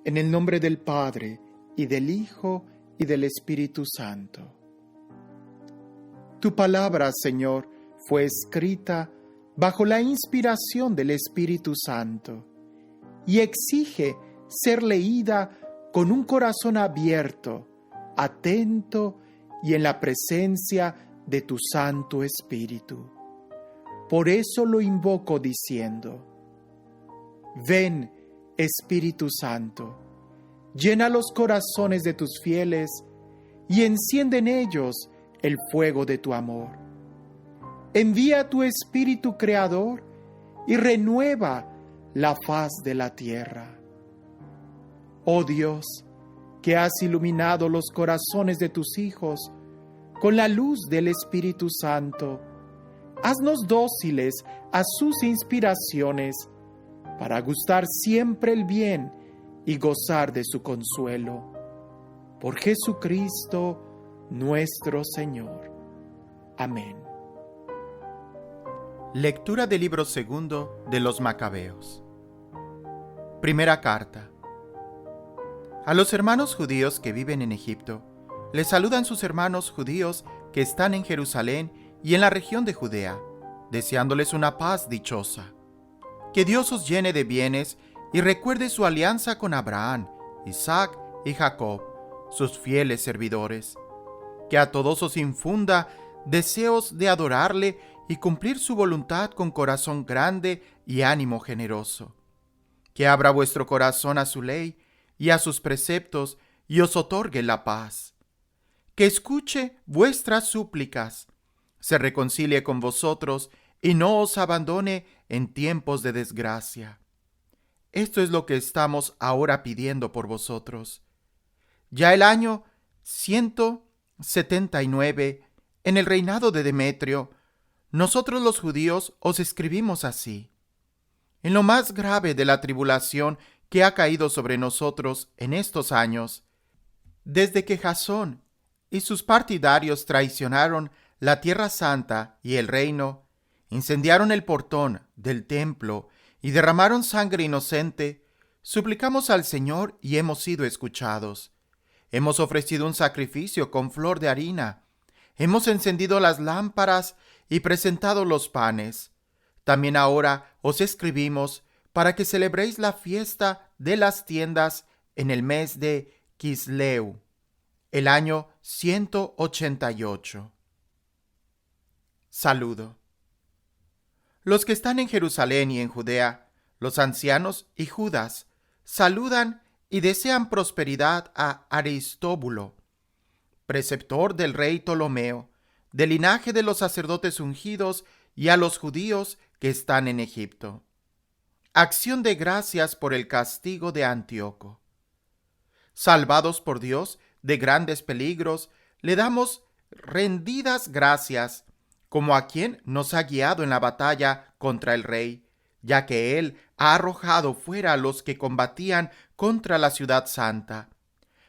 En el nombre del Padre, y del Hijo, y del Espíritu Santo. Tu palabra, Señor, fue escrita bajo la inspiración del Espíritu Santo y exige ser leída con un corazón abierto, atento y en la presencia de tu Santo Espíritu. Por eso lo invoco diciendo: ven, Espíritu Santo, llena los corazones de tus fieles y enciende en ellos el fuego de tu amor. Envía tu Espíritu Creador y renueva la faz de la tierra. Oh Dios, que has iluminado los corazones de tus hijos con la luz del Espíritu Santo, haznos dóciles a sus inspiraciones para gustar siempre el bien y gozar de su consuelo. Por Jesucristo nuestro Señor. Amén. Lectura del libro segundo de los Macabeos. Primera carta. A los hermanos judíos que viven en Egipto, les saludan sus hermanos judíos que están en Jerusalén y en la región de Judea, deseándoles una paz dichosa. Que Dios os llene de bienes y recuerde su alianza con Abraham, Isaac y Jacob, sus fieles servidores. Que a todos os infunda deseos de adorarle y cumplir su voluntad con corazón grande y ánimo generoso. Que abra vuestro corazón a su ley y a sus preceptos y os otorgue la paz. Que escuche vuestras súplicas, se reconcilie con vosotros y no os abandone en tiempos de desgracia. Esto es lo que estamos ahora pidiendo por vosotros. Ya el año 179, en el reinado de Demetrio, nosotros los judíos os escribimos así: en lo más grave de la tribulación que ha caído sobre nosotros en estos años, desde que Jasón y sus partidarios traicionaron la tierra santa y el reino, incendiaron el portón del templo y derramaron sangre inocente, suplicamos al Señor y hemos sido escuchados. Hemos ofrecido un sacrificio con flor de harina, hemos encendido las lámparas y presentado los panes. También ahora os escribimos para que celebréis la fiesta de las tiendas en el mes de Quisleu, el año 188. Saludo. Los que están en Jerusalén y en Judea, los ancianos y Judas, saludan y desean prosperidad a Aristóbulo, preceptor del rey Ptolomeo, del linaje de los sacerdotes ungidos, y a los judíos que están en Egipto. Acción de gracias por el castigo de Antíoco. Salvados por Dios de grandes peligros, le damos rendidas gracias, como a quien nos ha guiado en la batalla contra el rey, ya que él ha arrojado fuera a los que combatían contra la ciudad santa.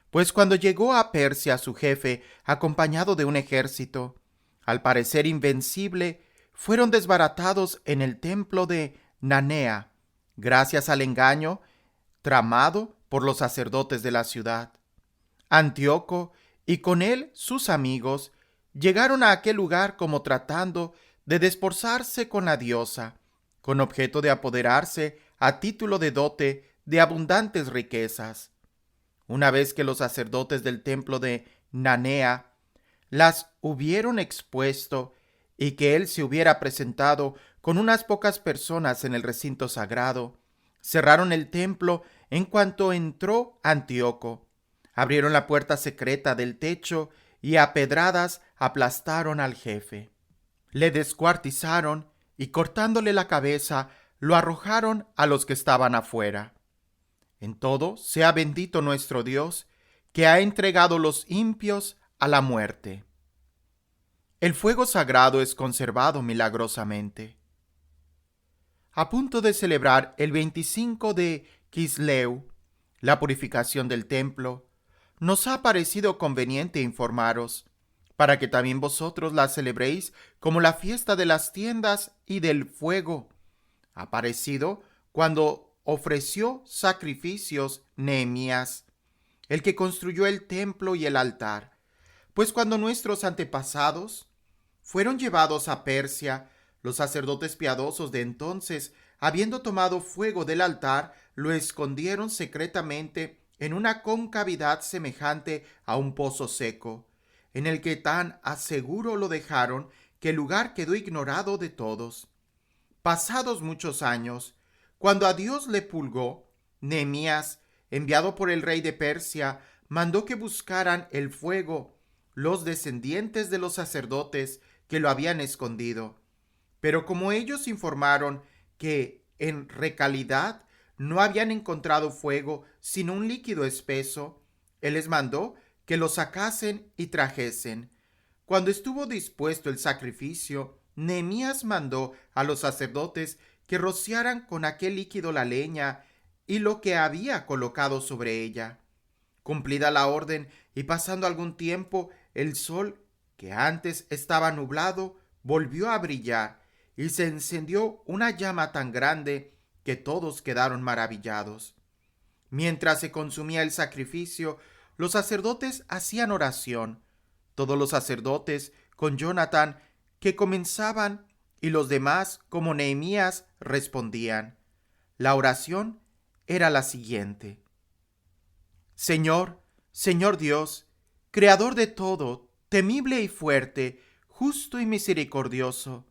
Pues cuando llegó a Persia su jefe, acompañado de un ejército, al parecer invencible, fueron desbaratados en el templo de Nanea, gracias al engaño tramado por los sacerdotes de la ciudad. Antíoco y con él sus amigos llegaron a aquel lugar como tratando de desposarse con la diosa, con objeto de apoderarse a título de dote de abundantes riquezas. Una vez que los sacerdotes del templo de Nanea las hubieron expuesto y que él se hubiera presentado con unas pocas personas en el recinto sagrado, cerraron el templo en cuanto entró Antíoco, abrieron la puerta secreta del techo y a pedradas aplastaron al jefe. Le descuartizaron y cortándole la cabeza lo arrojaron a los que estaban afuera. En todo sea bendito nuestro Dios, que ha entregado los impios a la muerte. El fuego sagrado es conservado milagrosamente. A punto de celebrar el 25 de Quisleu, la purificación del templo, nos ha parecido conveniente informaros, para que también vosotros la celebréis como la fiesta de las tiendas y del fuego, aparecido cuando ofreció sacrificios Nehemías, el que construyó el templo y el altar. Pues cuando nuestros antepasados fueron llevados a Persia, los sacerdotes piadosos de entonces, habiendo tomado fuego del altar, lo escondieron secretamente en una concavidad semejante a un pozo seco, en el que tan a seguro lo dejaron que el lugar quedó ignorado de todos. Pasados muchos años, cuando a Dios le pulgó, Nehemías, enviado por el rey de Persia, mandó que buscaran el fuego los descendientes de los sacerdotes que lo habían escondido. Pero como ellos informaron que en recalidad no habían encontrado fuego sino un líquido espeso, él les mandó que lo sacasen y trajesen. Cuando estuvo dispuesto el sacrificio, Nehemías mandó a los sacerdotes que rociaran con aquel líquido la leña y lo que había colocado sobre ella. Cumplida la orden y pasando algún tiempo, el sol, que antes estaba nublado, volvió a brillar y se encendió una llama tan grande que todos quedaron maravillados. Mientras se consumía el sacrificio, los sacerdotes hacían oración. Todos los sacerdotes, con Jonatán, que comenzaban, y los demás, como Nehemías, respondían. La oración era la siguiente: Señor, Señor Dios, Creador de todo, temible y fuerte, justo y misericordioso.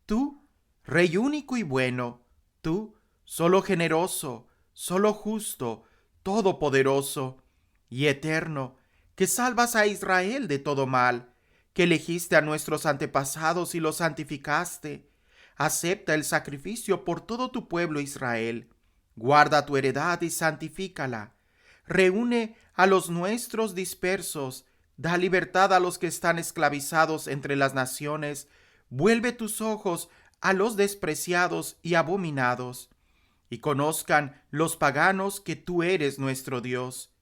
Tú, Rey único y bueno, tú, solo generoso, solo justo, todopoderoso y eterno, que salvas a Israel de todo mal, que elegiste a nuestros antepasados y los santificaste. Acepta el sacrificio por todo tu pueblo Israel. Guarda tu heredad y santifícala. Reúne a los nuestros dispersos, da libertad a los que están esclavizados entre las naciones, vuelve tus ojos a los despreciados y abominados, y conozcan los paganos que tú eres nuestro Dios.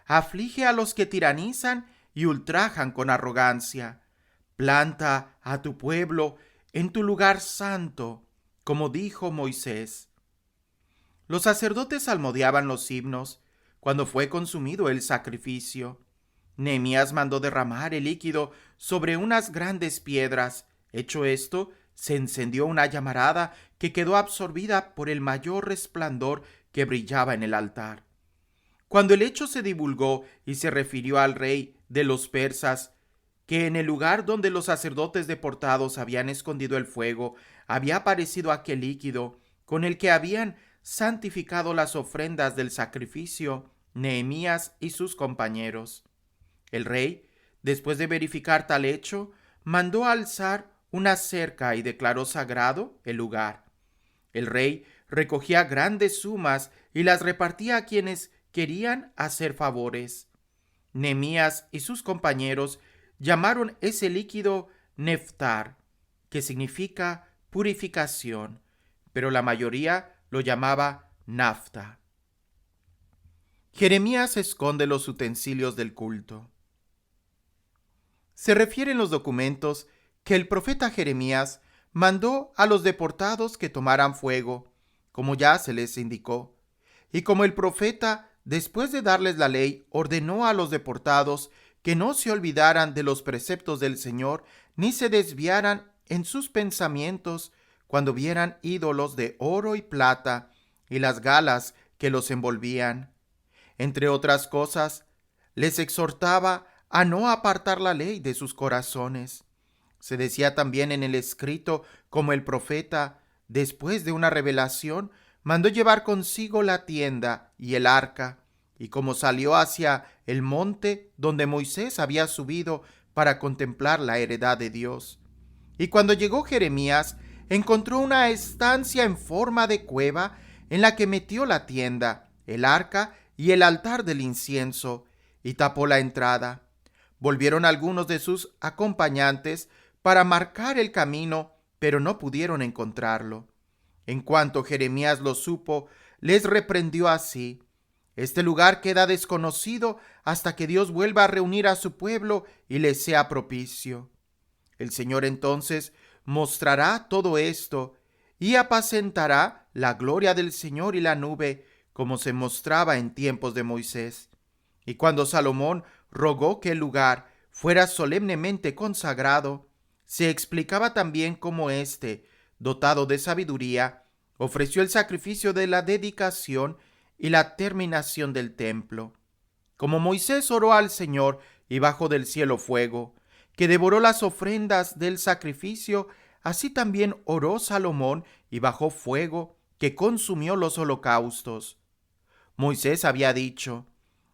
Aflige a los que tiranizan y ultrajan con arrogancia. Planta a tu pueblo en tu lugar santo, como dijo Moisés. Los sacerdotes salmodiaban los himnos cuando fue consumido el sacrificio. Nehemías mandó derramar el líquido sobre unas grandes piedras. Hecho esto, se encendió una llamarada que quedó absorbida por el mayor resplandor que brillaba en el altar. Cuando el hecho se divulgó y se refirió al rey de los persas, que en el lugar donde los sacerdotes deportados habían escondido el fuego, había aparecido aquel líquido con el que habían santificado las ofrendas del sacrificio, Nehemías y sus compañeros. El rey, después de verificar tal hecho, mandó alzar una cerca y declaró sagrado el lugar. El rey recogía grandes sumas y las repartía a quienes querían hacer favores. Nehemías y sus compañeros llamaron ese líquido neftar, que significa purificación, pero la mayoría lo llamaba nafta. Jeremías esconde los utensilios del culto. Se refiere en los documentos que el profeta Jeremías mandó a los deportados que tomaran fuego, como ya se les indicó, y como el profeta, después de darles la ley, ordenó a los deportados que no se olvidaran de los preceptos del Señor, ni se desviaran en sus pensamientos cuando vieran ídolos de oro y plata y las galas que los envolvían. Entre otras cosas, les exhortaba a no apartar la ley de sus corazones. Se decía también en el escrito como el profeta, después de una revelación, mandó llevar consigo la tienda y el arca, y como salió hacia el monte donde Moisés había subido para contemplar la heredad de Dios. Y cuando llegó Jeremías, encontró una estancia en forma de cueva en la que metió la tienda, el arca y el altar del incienso, y tapó la entrada. Volvieron algunos de sus acompañantes para marcar el camino, pero no pudieron encontrarlo. En cuanto Jeremías lo supo, les reprendió así: Este lugar queda desconocido hasta que Dios vuelva a reunir a su pueblo y les sea propicio. El Señor entonces mostrará todo esto, y apacentará la gloria del Señor y la nube, como se mostraba en tiempos de Moisés. Y cuando Salomón rogó que el lugar fuera solemnemente consagrado, se explicaba también cómo éste, dotado de sabiduría, ofreció el sacrificio de la dedicación y la terminación del templo. Como Moisés oró al Señor y bajó del cielo fuego, que devoró las ofrendas del sacrificio, así también oró Salomón y bajó fuego, que consumió los holocaustos. Moisés había dicho: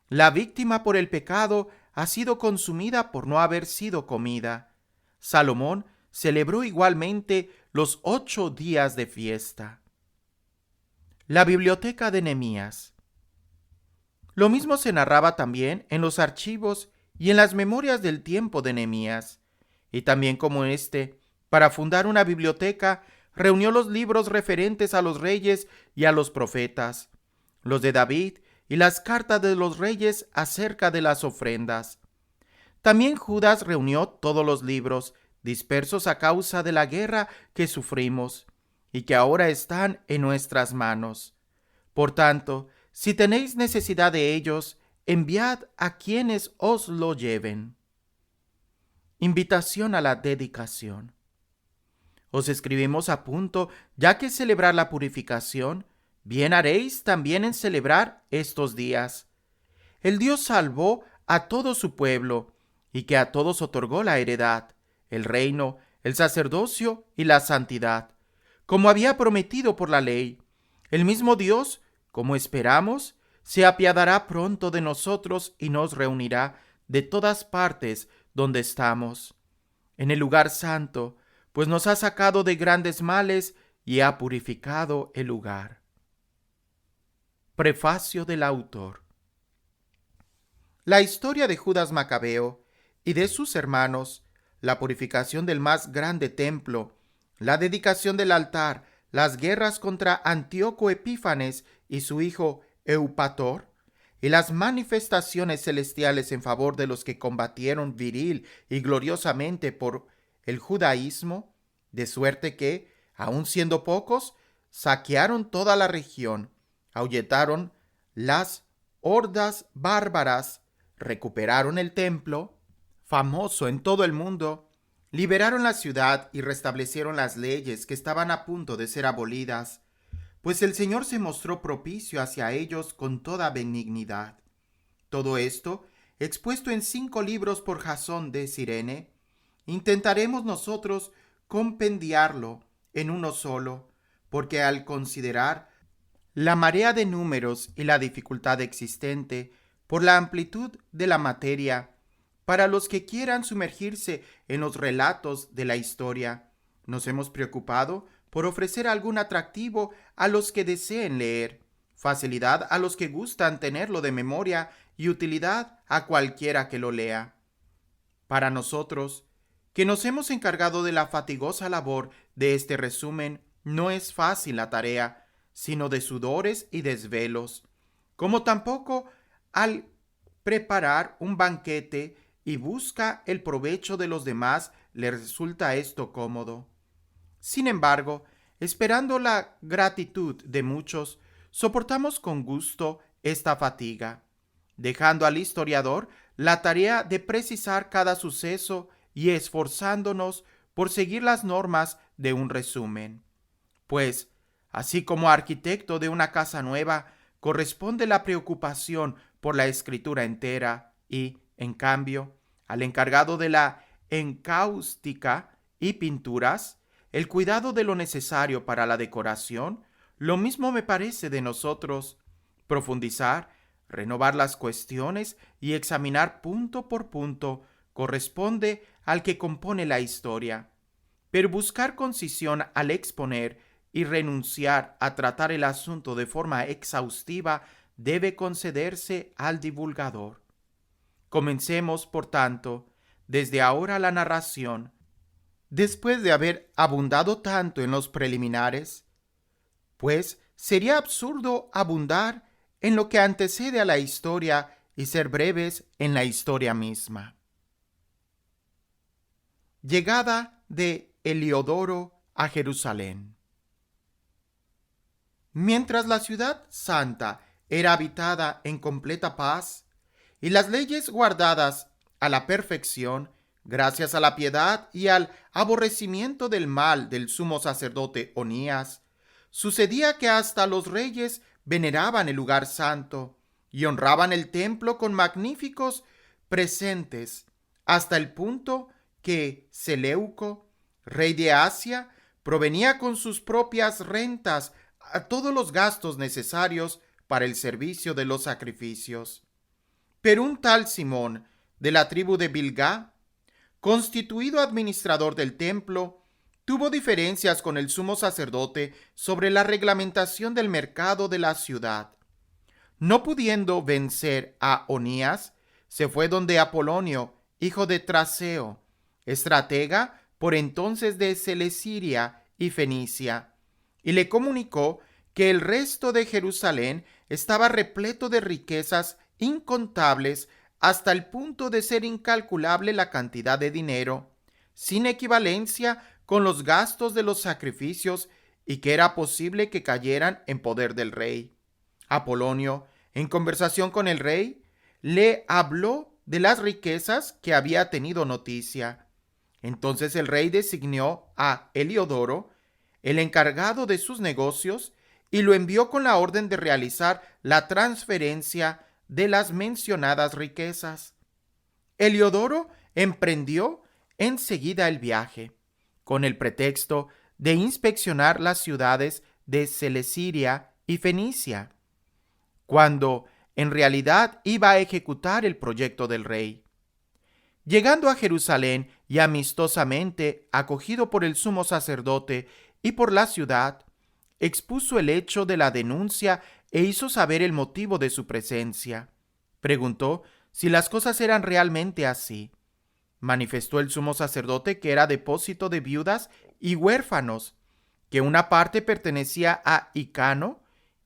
la víctima por el pecado ha sido consumida por no haber sido comida. Salomón celebró igualmente los 8 días de fiesta. La biblioteca de Nehemías. Lo mismo se narraba también en los archivos y en las memorias del tiempo de Nehemías. Y también como para fundar una biblioteca, reunió los libros referentes a los reyes y a los profetas, los de David y las cartas de los reyes acerca de las ofrendas. También Judas reunió todos los libros dispersos a causa de la guerra que sufrimos y que ahora están en nuestras manos. Por tanto, si tenéis necesidad de ellos, enviad a quienes os lo lleven. Invitación a la dedicación. Os escribimos a punto, ya que celebrar la purificación, bien haréis también en celebrar estos días. El Dios salvó a todo su pueblo, y que a todos otorgó la heredad, el reino, el sacerdocio y la santidad, como había prometido por la ley. El mismo Dios, como esperamos, se apiadará pronto de nosotros y nos reunirá de todas partes donde estamos, en el lugar santo, pues nos ha sacado de grandes males y ha purificado el lugar. Prefacio del autor. La historia de Judas Macabeo y de sus hermanos, la purificación del más grande templo, la dedicación del altar, las guerras contra Antíoco Epífanes y su hijo Eupator, y las manifestaciones celestiales en favor de los que combatieron viril y gloriosamente por el judaísmo, de suerte que, aun siendo pocos, saquearon toda la región, ahuyentaron las hordas bárbaras, recuperaron el templo, famoso en todo el mundo, liberaron la ciudad y restablecieron las leyes que estaban a punto de ser abolidas, pues el Señor se mostró propicio hacia ellos con toda benignidad. Todo esto, expuesto en 5 libros por Jasón de Cirene, intentaremos nosotros compendiarlo en uno solo, porque al considerar la marea de números y la dificultad existente por la amplitud de la materia, para los que quieran sumergirse en los relatos de la historia, nos hemos preocupado por ofrecer algún atractivo a los que deseen leer, facilidad a los que gustan tenerlo de memoria y utilidad a cualquiera que lo lea. Para nosotros, que nos hemos encargado de la fatigosa labor de este resumen, no es fácil la tarea, sino de sudores y desvelos, como tampoco al preparar un banquete y busca el provecho de los demás le resulta esto cómodo. Sin embargo, esperando la gratitud de muchos, soportamos con gusto esta fatiga, dejando al historiador la tarea de precisar cada suceso y esforzándonos por seguir las normas de un resumen. Pues, así como arquitecto de una casa nueva, corresponde la preocupación por la escritura entera y, en cambio, al encargado de la encáustica y pinturas, el cuidado de lo necesario para la decoración, lo mismo me parece de nosotros: profundizar, renovar las cuestiones y examinar punto por punto corresponde al que compone la historia. Pero buscar concisión al exponer y renunciar a tratar el asunto de forma exhaustiva debe concederse al divulgador. Comencemos, por tanto, desde ahora la narración. Después de haber abundado tanto en los preliminares, pues sería absurdo abundar en lo que antecede a la historia y ser breves en la historia misma. Llegada de Heliodoro a Jerusalén. Mientras la ciudad santa era habitada en completa paz y las leyes guardadas a la perfección, gracias a la piedad y al aborrecimiento del mal del sumo sacerdote Onías, sucedía que hasta los reyes veneraban el lugar santo y honraban el templo con magníficos presentes, hasta el punto que Seleuco, rey de Asia, provenía con sus propias rentas a todos los gastos necesarios para el servicio de los sacrificios. Pero un tal Simón, de la tribu de Bilgá, constituido administrador del templo, tuvo diferencias con el sumo sacerdote sobre la reglamentación del mercado de la ciudad. No pudiendo vencer a Onías, se fue donde Apolonio, hijo de Traseo, estratega por entonces de Celesiria y Fenicia, y le comunicó que el resto de Jerusalén estaba repleto de riquezas incontables hasta el punto de ser incalculable la cantidad de dinero, sin equivalencia con los gastos de los sacrificios, y que era posible que cayeran en poder del rey. Apolonio, en conversación con el rey, le habló de las riquezas que había tenido noticia. Entonces el rey designó a Heliodoro, el encargado de sus negocios, y lo envió con la orden de realizar la transferencia de las mencionadas riquezas. Heliodoro emprendió enseguida el viaje, con el pretexto de inspeccionar las ciudades de Celesiria y Fenicia, cuando en realidad iba a ejecutar el proyecto del rey. Llegando a Jerusalén y amistosamente acogido por el sumo sacerdote y por la ciudad, expuso el hecho de la denuncia e hizo saber el motivo de su presencia. Preguntó si las cosas eran realmente así. Manifestó el sumo sacerdote que era depósito de viudas y huérfanos, que una parte pertenecía a Hicano,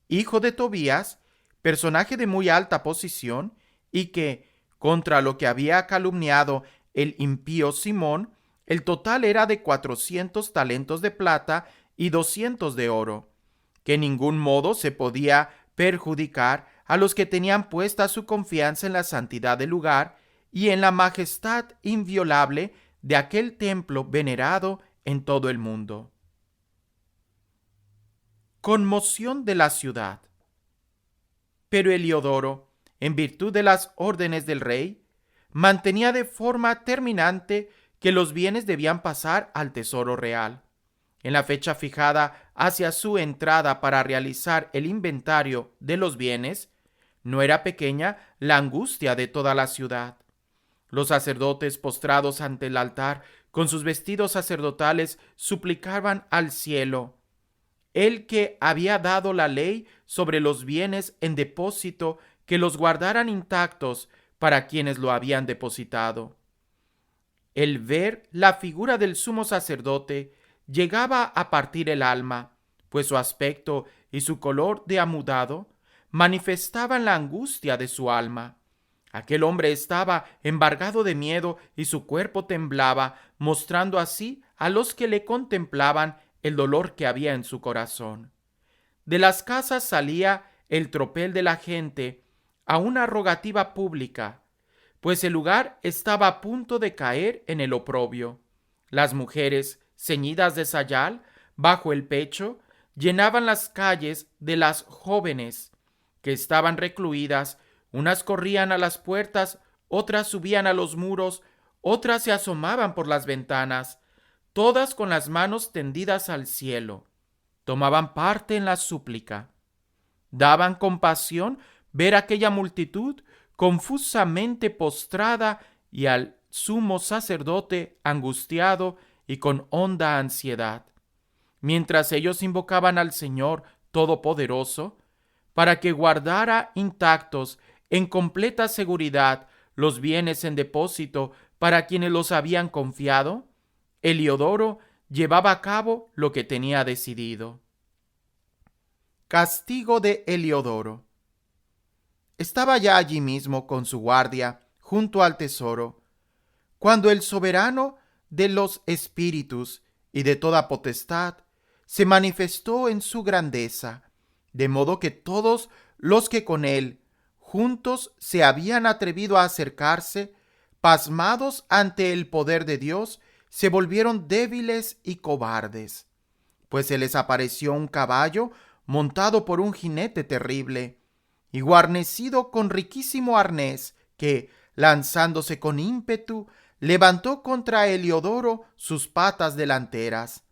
hijo de Tobías, personaje de muy alta posición, y que, contra lo que había calumniado el impío Simón, el total era de 400 talentos de plata y 200 de oro, que en ningún modo se podía perjudicar a los que tenían puesta su confianza en la santidad del lugar y en la majestad inviolable de aquel templo venerado en todo el mundo. Conmoción de la ciudad. Pero Heliodoro, en virtud de las órdenes del rey, mantenía de forma terminante que los bienes debían pasar al tesoro real. En la fecha fijada hacia su entrada para realizar el inventario de los bienes, no era pequeña la angustia de toda la ciudad. Los sacerdotes postrados ante el altar, con sus vestidos sacerdotales, suplicaban al cielo, el que había dado la ley sobre los bienes en depósito, que los guardaran intactos para quienes lo habían depositado. El ver la figura del sumo sacerdote llegaba a partir el alma, pues su aspecto y su color de amudado manifestaban la angustia de su alma. Aquel hombre estaba embargado de miedo y su cuerpo temblaba, mostrando así a los que le contemplaban el dolor que había en su corazón. De las casas salía el tropel de la gente a una rogativa pública, pues el lugar estaba a punto de caer en el oprobio. Las mujeres, ceñidas de sayal bajo el pecho, llenaban las calles de las jóvenes que estaban recluidas. Unas corrían a las puertas, otras subían a los muros, otras se asomaban por las ventanas, todas con las manos tendidas al cielo. Tomaban parte en la súplica. Daban compasión ver aquella multitud confusamente postrada y al sumo sacerdote angustiado y con honda ansiedad, mientras ellos invocaban al Señor Todopoderoso para que guardara intactos en completa seguridad los bienes en depósito para quienes los habían confiado. Heliodoro llevaba a cabo lo que tenía decidido. Castigo de Heliodoro. Estaba ya allí mismo con su guardia, junto al tesoro, cuando el soberano de los espíritus y de toda potestad se manifestó en su grandeza, de modo que todos los que con él juntos se habían atrevido a acercarse, pasmados ante el poder de Dios, se volvieron débiles y cobardes, pues se les apareció un caballo montado por un jinete terrible y guarnecido con riquísimo arnés que, lanzándose con ímpetu, levantó contra Heliodoro sus patas delanteras.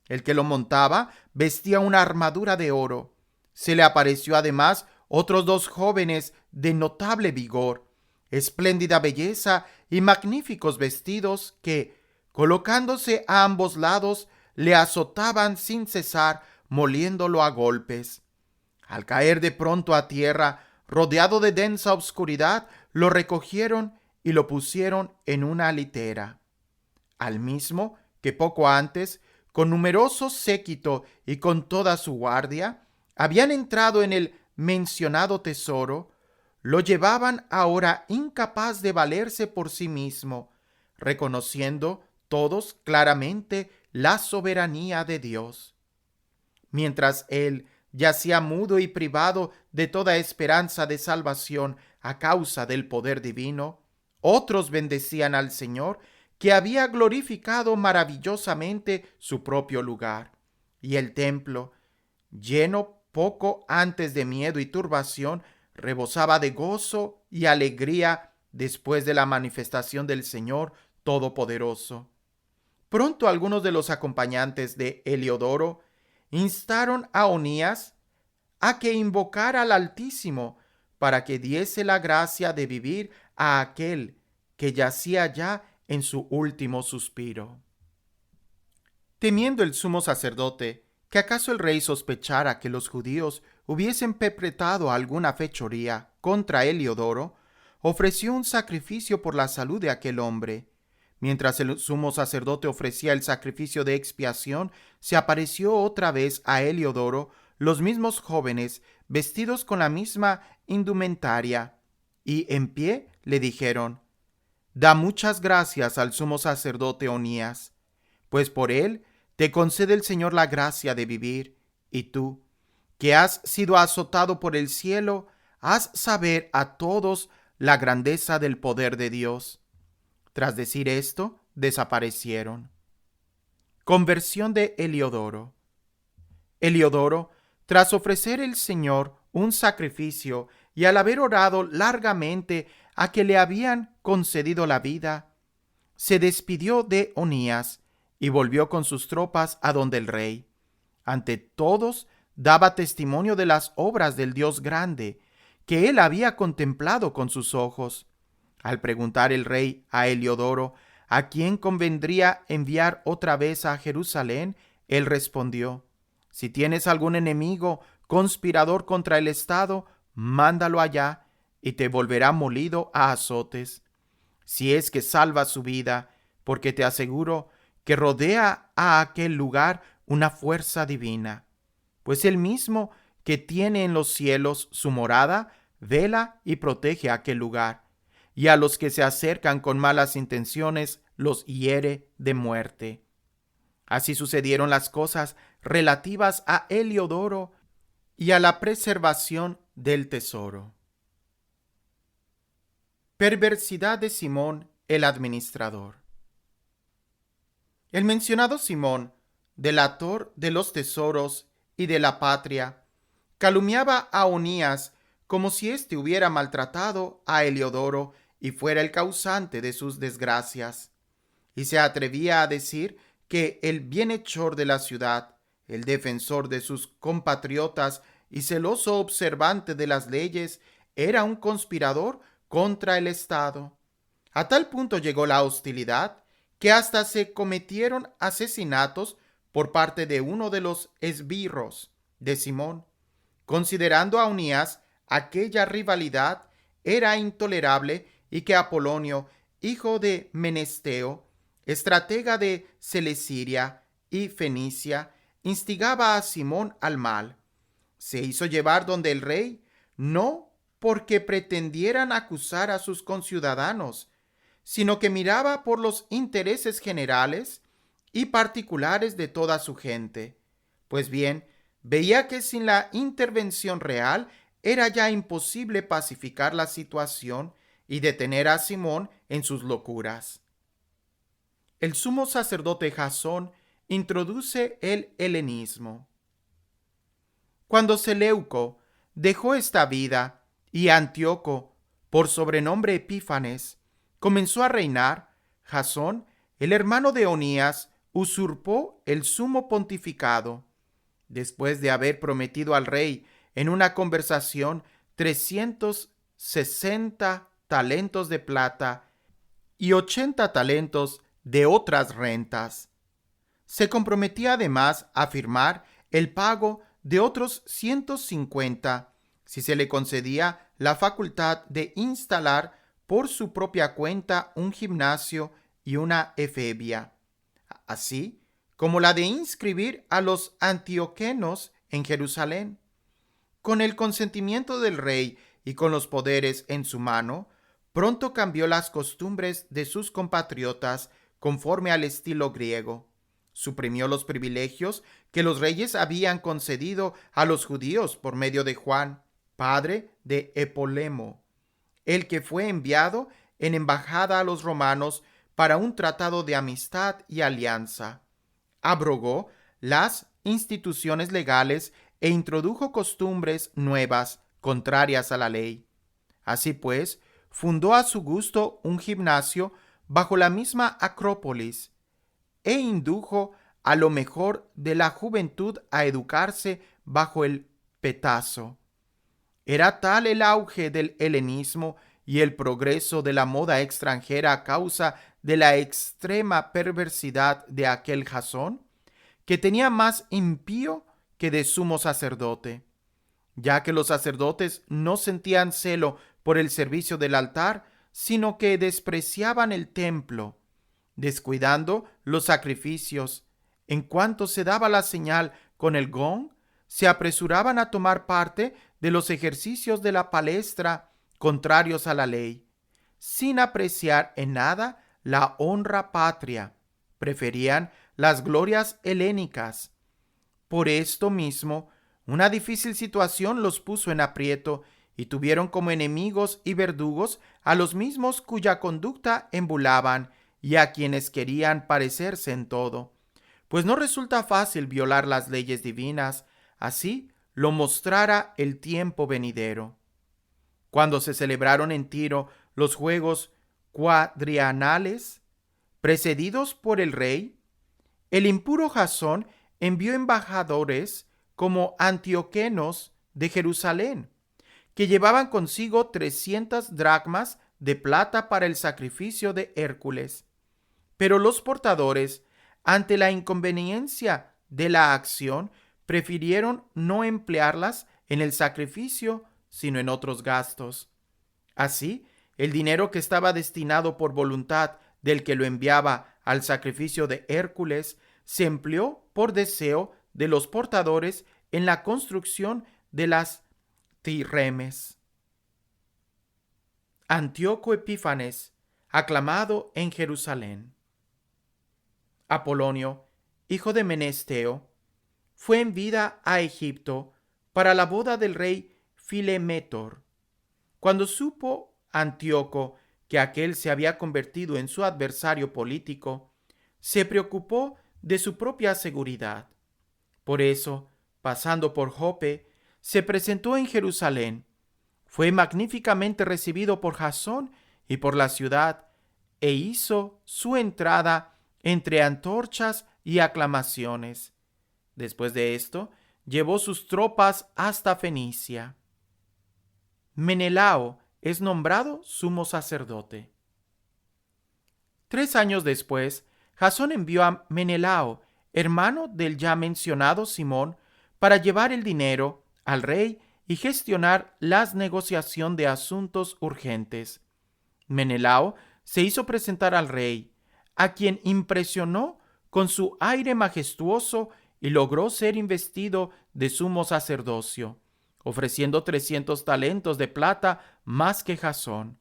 El que lo montaba vestía una armadura de oro. Se le apareció además otros dos jóvenes de notable vigor, espléndida belleza y magníficos vestidos que, colocándose a ambos lados, le azotaban sin cesar, moliéndolo a golpes. Al caer de pronto a tierra, rodeado de densa obscuridad, lo recogieron y lo pusieron en una litera. Al mismo que poco antes, con numeroso séquito y con toda su guardia, habían entrado en el mencionado tesoro, lo llevaban ahora incapaz de valerse por sí mismo, reconociendo todos claramente la soberanía de Dios. Mientras él yacía mudo y privado de toda esperanza de salvación a causa del poder divino, otros bendecían al Señor, que había glorificado maravillosamente su propio lugar, y el templo, lleno poco antes de miedo y turbación, rebosaba de gozo y alegría después de la manifestación del Señor Todopoderoso. Pronto algunos de los acompañantes de Heliodoro instaron a Onías a que invocara al Altísimo para que diese la gracia de vivir a aquel que yacía ya en su último suspiro. Temiendo el sumo sacerdote que acaso el rey sospechara que los judíos hubiesen perpetrado alguna fechoría contra Heliodoro, ofreció un sacrificio por la salud de aquel hombre. Mientras el sumo sacerdote ofrecía el sacrificio de expiación, se apareció otra vez a Heliodoro los mismos jóvenes, vestidos con la misma indumentaria, y en pie le dijeron: Da muchas gracias al sumo sacerdote Onías, pues por él te concede el Señor la gracia de vivir, y tú, que has sido azotado por el cielo, haz saber a todos la grandeza del poder de Dios. Tras decir esto, desaparecieron. Conversión de Heliodoro. Heliodoro, tras ofrecer el Señor un sacrificio y al haber orado largamente a que le habían concedido la vida, se despidió de Onías y volvió con sus tropas a donde el rey. Ante todos daba testimonio de las obras del Dios grande, que él había contemplado con sus ojos. Al preguntar el rey a Heliodoro a quién convendría enviar otra vez a Jerusalén, él respondió: Si tienes algún enemigo conspirador contra el Estado, mándalo allá y te volverá molido a azotes. Si es que salva su vida, porque te aseguro que rodea a aquel lugar una fuerza divina, pues el mismo que tiene en los cielos su morada, vela y protege aquel lugar, y a los que se acercan con malas intenciones los hiere de muerte. Así sucedieron las cosas relativas a Heliodoro y a la preservación del tesoro. Perversidad de Simón el administrador. El mencionado Simón, delator de los tesoros y de la patria, calumniaba a Onías como si éste hubiera maltratado a Heliodoro y fuera el causante de sus desgracias, y se atrevía a decir que el bienhechor de la ciudad, el defensor de sus compatriotas y celoso observante de las leyes, era un conspirador contra el Estado. A tal punto llegó la hostilidad que hasta se cometieron asesinatos por parte de uno de los esbirros de Simón. Considerando a Onías aquella rivalidad era intolerable y que Apolonio, hijo de Menesteo, estratega de Celesiria y Fenicia, instigaba a Simón al mal. Se hizo llevar donde el rey, no porque pretendieran acusar a sus conciudadanos, sino que miraba por los intereses generales y particulares de toda su gente. Pues bien, Veía que sin la intervención real era ya imposible pacificar la situación y detener a Simón en sus locuras. El sumo sacerdote Jasón introduce el helenismo. Cuando Seleuco dejó esta vida y Antíoco, por sobrenombre Epífanes, comenzó a reinar, Jasón, el hermano de Onías, usurpó el sumo pontificado. Después de haber prometido al rey en una conversación 360 talentos de plata y 80 talentos de otras rentas. Se comprometía además a firmar el pago de otros 150 si se le concedía la facultad de instalar por su propia cuenta un gimnasio y una efebia, así como la de inscribir a los antioquenos en Jerusalén. Con el consentimiento del rey y con los poderes en su mano, pronto cambió las costumbres de sus compatriotas conforme al estilo griego. Suprimió los privilegios que los reyes habían concedido a los judíos por medio de Juan, padre de Epolemo, el que fue enviado en embajada a los romanos para un tratado de amistad y alianza. Abrogó las instituciones legales e introdujo costumbres nuevas contrarias a la ley. Así pues, fundó a su gusto un gimnasio bajo la misma Acrópolis e indujo a lo mejor de la juventud a educarse bajo el petazo. Era tal el auge del helenismo y el progreso de la moda extranjera a causa de la extrema perversidad de aquel Jasón, que tenía más impío que de sumo sacerdote, ya que los sacerdotes no sentían celo por el servicio del altar, sino que despreciaban el templo, descuidando los sacrificios. En cuanto se daba la señal con el gong, se apresuraban a tomar parte de los ejercicios de la palestra contrarios a la ley, sin apreciar en nada la honra patria. Preferían las glorias helénicas. Por esto mismo, una difícil situación los puso en aprieto y tuvieron como enemigos y verdugos a los mismos cuya conducta embulaban y a quienes querían parecerse en todo. Pues no resulta fácil violar las leyes divinas, así lo mostrara el tiempo venidero. Cuando se celebraron en Tiro los Juegos Cuadrianales, precedidos por el rey, el impuro Jasón envió embajadores como antioquenos de Jerusalén, que llevaban consigo 300 dracmas de plata para el sacrificio de Hércules. Pero los portadores, ante la inconveniencia de la acción, prefirieron no emplearlas en el sacrificio, sino en otros gastos. Así, el dinero que estaba destinado por voluntad del que lo enviaba al sacrificio de Hércules se empleó por deseo de los portadores en la construcción de las trirremes. Antíoco Epífanes, aclamado en Jerusalén. Apolonio, hijo de Menesteo, fue en vida a Egipto para la boda del rey Filemétor. Cuando supo Antíoco que aquél se había convertido en su adversario político, se preocupó de su propia seguridad. Por eso, pasando por Jope, se presentó en Jerusalén. Fue magníficamente recibido por Jasón y por la ciudad, e hizo su entrada entre antorchas y aclamaciones. Después de esto, llevó sus tropas hasta Fenicia. Menelao es nombrado sumo sacerdote. 3 años después, Jasón envió a Menelao, hermano del ya mencionado Simón, para llevar el dinero al rey y gestionar la negociación de asuntos urgentes. Menelao se hizo presentar al rey, a quien impresionó con su aire majestuoso y logró ser investido de sumo sacerdocio, ofreciendo 300 talentos de plata más que Jasón.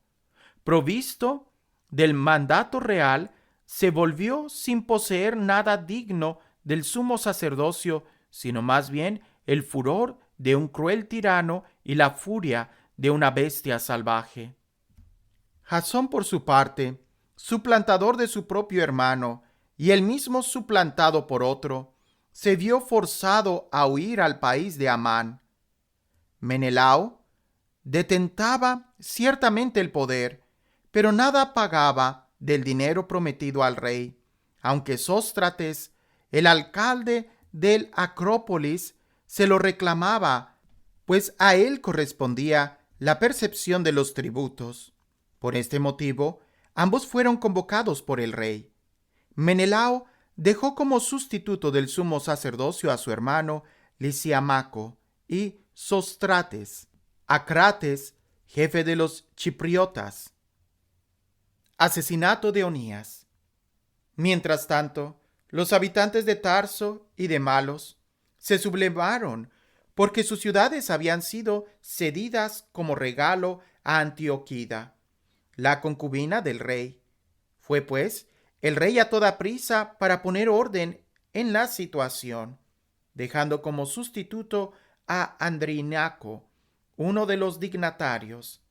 Provisto del mandato real, se volvió sin poseer nada digno del sumo sacerdocio, sino más bien el furor de un cruel tirano y la furia de una bestia salvaje. Jasón, por su parte, suplantador de su propio hermano y el mismo suplantado por otro, se vio forzado a huir al país de Amán. Menelao detentaba ciertamente el poder, pero nada pagaba del dinero prometido al rey, aunque Sóstrates, el alcalde del Acrópolis, se lo reclamaba, pues a él correspondía la percepción de los tributos. Por este motivo, ambos fueron convocados por el rey. Menelao dejó como sustituto del sumo sacerdocio a su hermano Lisímaco y Sóstrates, a Crates, jefe de los chipriotas. Asesinato de Onías. Mientras tanto, los habitantes de Tarso y de Malos se sublevaron porque sus ciudades habían sido cedidas como regalo a Antioquida, la concubina del rey. Fue pues el rey a toda prisa para poner orden en la situación, dejando como sustituto a Andrinaco, uno de los dignatarios.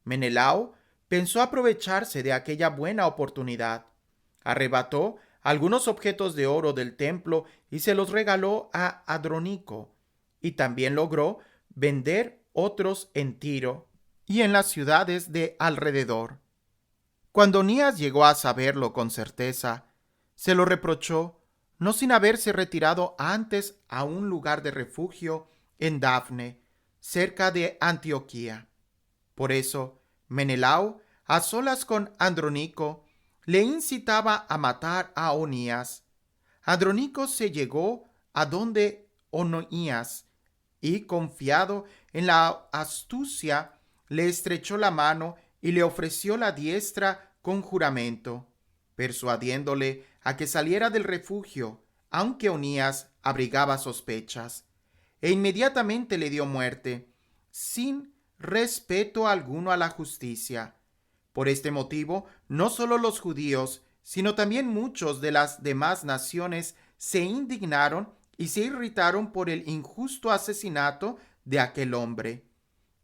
Menelao pensó aprovecharse de aquella buena oportunidad. Arrebató algunos objetos de oro del templo y se los regaló a Andrónico, y también logró vender otros en Tiro y en las ciudades de alrededor. Cuando Onías llegó a saberlo con certeza, se lo reprochó, no sin haberse retirado antes a un lugar de refugio en Dafne, cerca de Antioquía. Por eso, Menelao, a solas con Andrónico, le incitaba a matar a Onías. Andrónico se llegó a donde Onías y, confiado en la astucia, le estrechó la mano y le ofreció la diestra con juramento, persuadiéndole a que saliera del refugio, aunque Onías abrigaba sospechas, e inmediatamente le dio muerte, sin respeto alguno a la justicia. Por este motivo, no solo los judíos, sino también muchos de las demás naciones se indignaron y se irritaron por el injusto asesinato de aquel hombre.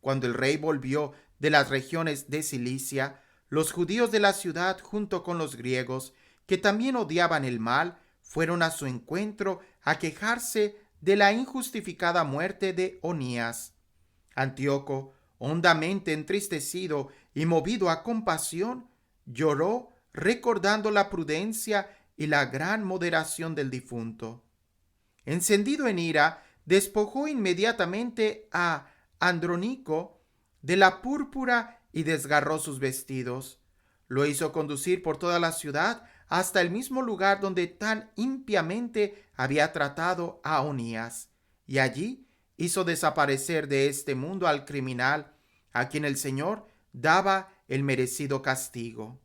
Cuando el rey volvió de las regiones de Cilicia, los judíos de la ciudad, junto con los griegos, que también odiaban el mal, fueron a su encuentro a quejarse de la injustificada muerte de Onías. Antíoco, hondamente entristecido y movido a compasión, lloró recordando la prudencia y la gran moderación del difunto. Encendido en ira, despojó inmediatamente a Andrónico de la púrpura y desgarró sus vestidos. Lo hizo conducir por toda la ciudad hasta el mismo lugar donde tan impiamente había tratado a Onías, y allí hizo desaparecer de este mundo al criminal, a quien el Señor daba el merecido castigo.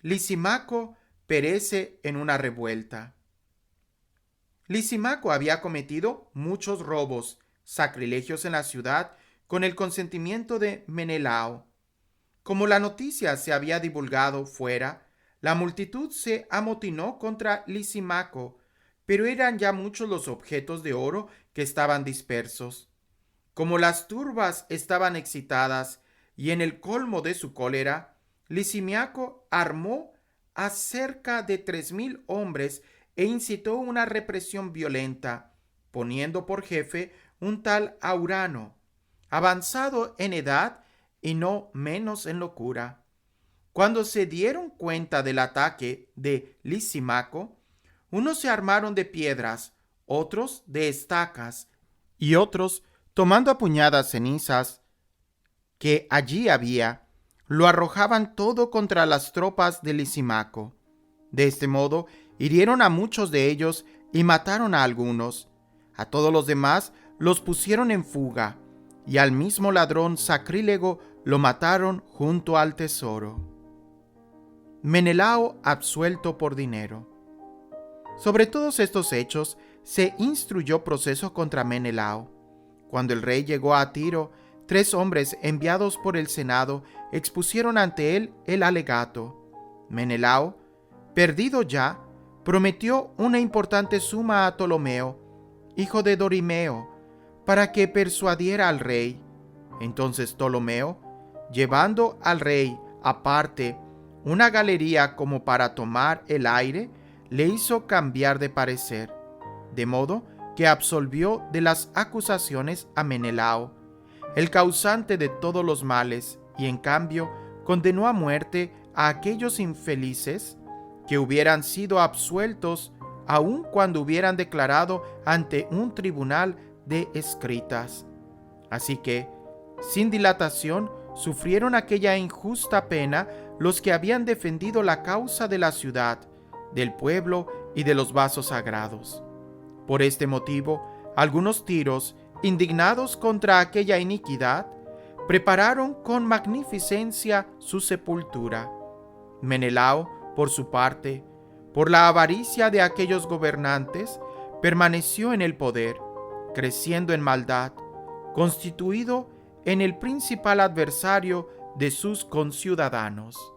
Lisímaco perece en una revuelta. Lisímaco había cometido muchos robos, sacrilegios en la ciudad con el consentimiento de Menelao. Como la noticia se había divulgado fuera, la multitud se amotinó contra Lisímaco, pero eran ya muchos los objetos de oro que estaban dispersos. Como las turbas estaban excitadas y en el colmo de su cólera, Lisímaco armó a cerca de 3,000 hombres e incitó una represión violenta, poniendo por jefe un tal Aurano, avanzado en edad y no menos en locura. Cuando se dieron cuenta del ataque de Lisímaco, unos se armaron de piedras, otros de estacas, y otros, tomando a puñadas cenizas que allí había, lo arrojaban todo contra las tropas de Lisímaco. De este modo, hirieron a muchos de ellos y mataron a algunos. A todos los demás los pusieron en fuga, y al mismo ladrón sacrílego lo mataron junto al tesoro. Menelao absuelto por dinero. Sobre todos estos hechos se instruyó proceso contra Menelao. Cuando el rey llegó a Tiro, 3 hombres enviados por el Senado expusieron ante él el alegato. Menelao, perdido ya, prometió una importante suma a Ptolomeo, hijo de Dorimeo, para que persuadiera al rey. Entonces Ptolomeo, llevando al rey aparte una galería como para tomar el aire, le hizo cambiar de parecer, de modo que absolvió de las acusaciones a Menelao, el causante de todos los males, y en cambio condenó a muerte a aquellos infelices que hubieran sido absueltos aun cuando hubieran declarado ante un tribunal de escritas. Así que, sin dilatación, sufrieron aquella injusta pena los que habían defendido la causa de la ciudad, del pueblo y de los vasos sagrados. Por este motivo, algunos tiros, indignados contra aquella iniquidad, prepararon con magnificencia su sepultura. Menelao, por su parte, por la avaricia de aquellos gobernantes, permaneció en el poder, creciendo en maldad, constituido en el principal adversario de sus conciudadanos.